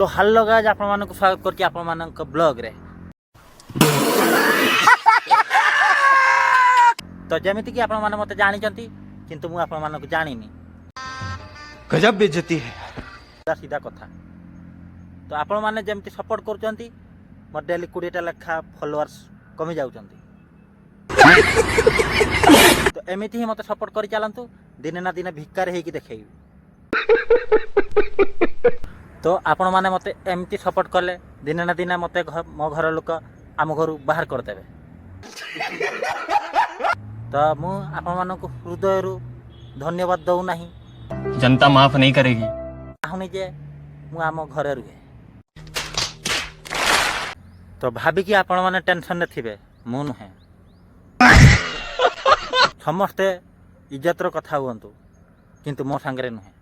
तो hello guys आपण मानक स्वागत करछि आपण मानक ब्लॉग रे। तो जेमिति कि आपण माने मते जानि जंती किंतु मु आपण मानक जानिनी। गजब बेइज्जती है। सीधा कथा तो आपण माने जेमिति सपोर्ट करचंती मोर डेली 20 टा लेखा फॉलोअर्स कमी जाउचंती। तो एमिति ही मते सपोर्ट करि चलंतु दिने ना दिने भिकारी हेकी देखैबी। तो आपण माने मते एमती सपोर्ट कले दिने ना दिने मते मो घर लोक आम घर बाहर कर देबे। तो मु आपण मानक हृदय रु धन्यवाद दउ नाही। जनता माफ नहीं करेगी। आहुनी जे मु आम घरे रुहे। तो भाबी कि आपण माने टेंशन ने थिबे मु नुहे। समस्ते इज्जत रो कथा हुअंतु किंतु मो संगरे नुहे।